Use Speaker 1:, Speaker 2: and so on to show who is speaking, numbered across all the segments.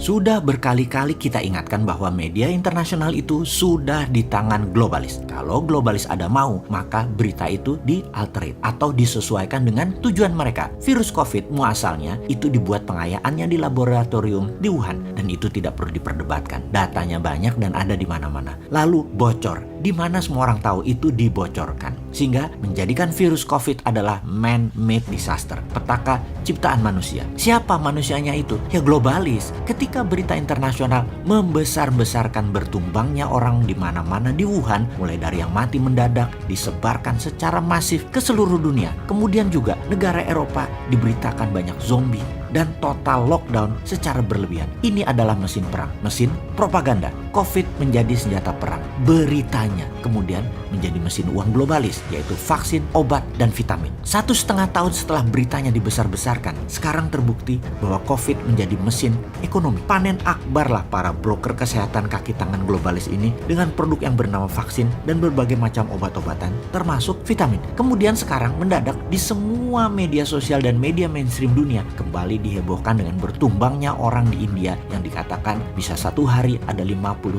Speaker 1: Sudah berkali-kali kita ingatkan bahwa media internasional itu sudah di tangan globalis. Kalau globalis ada mau, maka berita itu di-alterate atau disesuaikan dengan tujuan mereka. Virus COVID muasalnya itu dibuat pengayaannya di laboratorium di Wuhan, dan itu tidak perlu diperdebatkan. Datanya banyak dan ada di mana-mana. Lalu bocor, di mana semua orang tahu itu dibocorkan. Sehingga menjadikan virus COVID adalah man-made disaster, petaka ciptaan manusia. Siapa manusianya itu? Ya globalis. Ketika berita internasional membesar-besarkan bertumbangnya orang di mana-mana di Wuhan, mulai dari yang mati mendadak disebarkan secara masif ke seluruh dunia. Kemudian juga negara Eropa diberitakan banyak zombie dan total lockdown secara berlebihan. Ini adalah mesin perang, mesin propaganda. COVID menjadi senjata perang. Beritanya kemudian menjadi mesin uang globalis, yaitu vaksin, obat, dan vitamin. 1,5 tahun setelah beritanya dibesar-besarkan, sekarang terbukti bahwa COVID menjadi mesin ekonomi. Panen akbar lah para broker kesehatan kaki tangan globalis ini dengan produk yang bernama vaksin dan berbagai macam obat-obatan, termasuk vitamin. Kemudian sekarang mendadak di semua media sosial dan media mainstream dunia kembali dihebohkan dengan bertumbangnya orang di India yang dikatakan bisa satu hari ada 50.000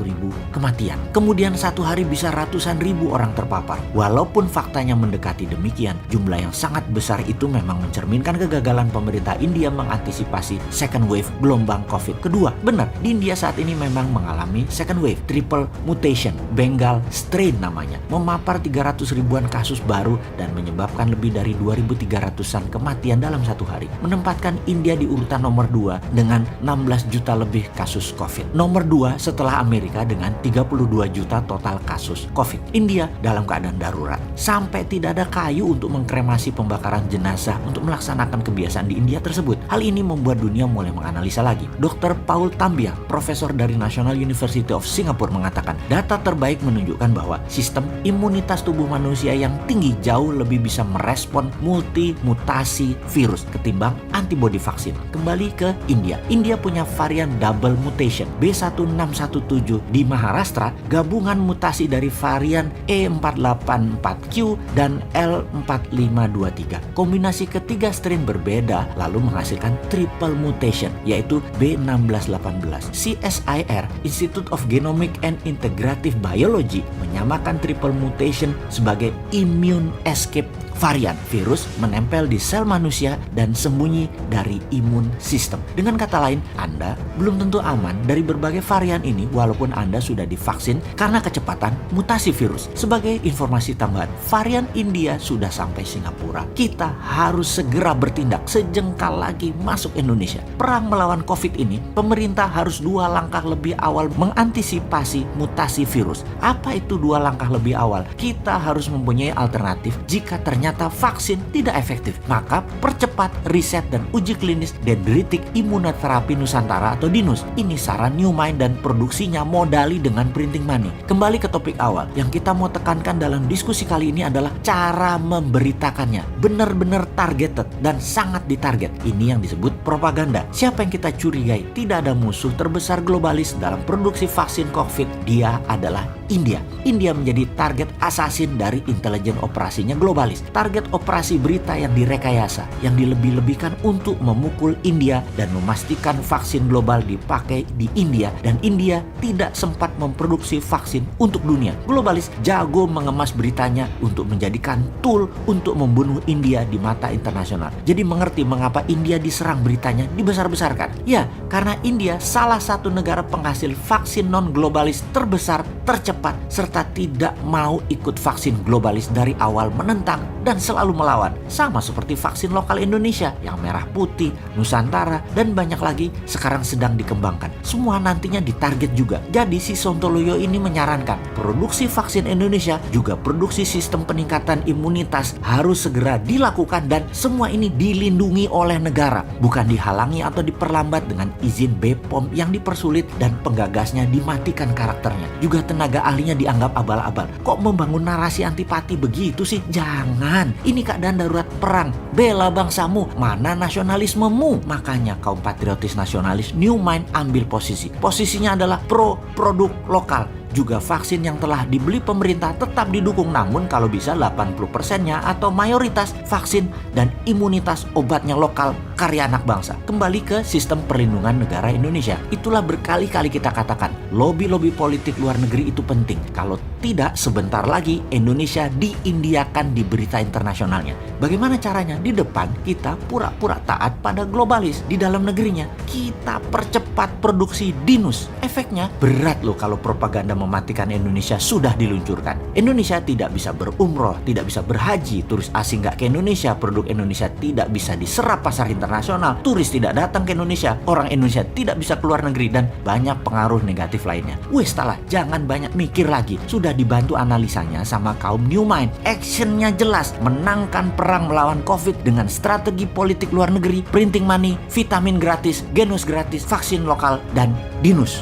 Speaker 1: kematian. Kemudian satu hari bisa ratusan ribu orang terpapar. Walaupun faktanya mendekati demikian, jumlah yang sangat besar itu memang mencerminkan kegagalan pemerintah India mengantisipasi second wave gelombang COVID kedua. Benar, di India saat ini memang mengalami second wave, triple mutation, Bengal strain namanya, memapar 300 ribuan kasus baru dan menyebabkan lebih dari 2.300-an kematian dalam satu hari, menempatkan India di urutan nomor 2 dengan 16 juta lebih kasus COVID. Nomor 2 setelah Amerika dengan 32 juta total kasus COVID. India dalam keadaan darurat. Sampai tidak ada kayu untuk mengkremasi pembakaran jenazah untuk melaksanakan kebiasaan di India tersebut. Hal ini membuat dunia mulai menganalisa lagi. Dr. Paul Tambia, profesor dari National University of Singapore mengatakan, data terbaik menunjukkan bahwa sistem imunitas tubuh manusia yang tinggi jauh lebih bisa merespon multi-mutasi virus ketimbang antibodi vaksin. Kembali ke India. India punya varian double mutation B1617 di Maharashtra, gabungan mutasi dari varian E484Q dan L4523. Kombinasi ketiga strain berbeda lalu menghasilkan triple mutation, yaitu B1618. CSIR, Institute of Genomic and Integrative Biology, menyamakan triple mutation sebagai immune escape varian. Virus menempel di sel manusia dan sembunyi dari imun sistem. Dengan kata lain, Anda belum tentu aman dari berbagai varian ini walaupun Anda sudah divaksin karena kecepatan mutasi virus. Sebagai informasi tambahan, varian India sudah sampai Singapura. Kita harus segera bertindak sejengkal lagi masuk Indonesia. Perang melawan COVID ini, pemerintah harus 2 langkah lebih awal mengantisipasi mutasi virus. Apa itu 2 langkah lebih awal? Kita harus mempunyai alternatif jika ternyata vaksin tidak efektif. Maka percepat riset dan uji klinis dendritik imunoterapi Nusantara atau DINUS. Ini saran Newmind dan produksinya modali dengan printing money. Kembali ke topik awal, yang kita mau tekankan dalam diskusi kali ini adalah cara memberitakannya. Benar-benar targeted dan sangat ditarget. Ini yang disebut propaganda. Siapa yang kita curigai? Tidak ada musuh terbesar globalis dalam produksi vaksin COVID. Dia adalah India. India menjadi target assassin dari intelijen operasinya globalis. Target operasi berita yang direkayasa, yang dilebih-lebihkan untuk memukul India dan memastikan vaksin global dipakai di India, dan India tidak sempat memproduksi vaksin untuk dunia. Globalis jago mengemas beritanya untuk menjadikan tool untuk membunuh India di mata internasional. Jadi mengerti mengapa India diserang beritanya dibesar-besarkan. Ya, karena India salah satu negara penghasil vaksin non-globalis terbesar, tercepat, serta tidak mau ikut vaksin globalis dari awal, menentang dan selalu melawan. Sama seperti vaksin lokal Indonesia yang merah putih, Nusantara, dan banyak lagi sekarang sedang dikembangkan. Semua nantinya ditarget juga. Jadi si Sontoloyo ini menyarankan produksi vaksin Indonesia juga produksi sistem peningkatan imunitas harus segera dilakukan, dan semua ini dilindungi oleh negara, bukan dihalangi atau diperlambat dengan izin BPOM yang dipersulit dan penggagasnya dimatikan karakternya. Juga tenaga ahlinya dianggap abal-abal. Kok membangun narasi antipati begitu sih? Jangan. Ini keadaan darurat perang. Bela bangsamu. Mana nasionalismemu? Makanya kaum patriotis nasionalis Newmind ambil posisi. Posisinya adalah pro produk lokal. Juga vaksin yang telah dibeli pemerintah tetap didukung, namun kalau bisa 80%-nya atau mayoritas vaksin dan imunitas obatnya lokal prakarya anak bangsa. Kembali ke sistem perlindungan negara Indonesia. Itulah berkali-kali kita katakan, lobby-lobby politik luar negeri itu penting. Kalau tidak, sebentar lagi Indonesia diindiakan di berita internasionalnya. Bagaimana caranya? Di depan kita pura-pura taat pada globalis. Di dalam negerinya kita percepat produksi dinus. Efeknya berat loh kalau propaganda mematikan Indonesia sudah diluncurkan. Indonesia tidak bisa berumroh, tidak bisa berhaji, turis asing nggak ke Indonesia, produk Indonesia tidak bisa diserap pasar internasional, turis tidak datang ke Indonesia, orang Indonesia tidak bisa keluar negeri, dan banyak pengaruh negatif lainnya. Wes salah, jangan banyak mikir lagi. Sudah dibantu analisanya sama kaum New Mind. Actionnya jelas, menangkan perang melawan COVID dengan strategi politik luar negeri, printing money, vitamin gratis, genus gratis, vaksin lokal, dan dinus.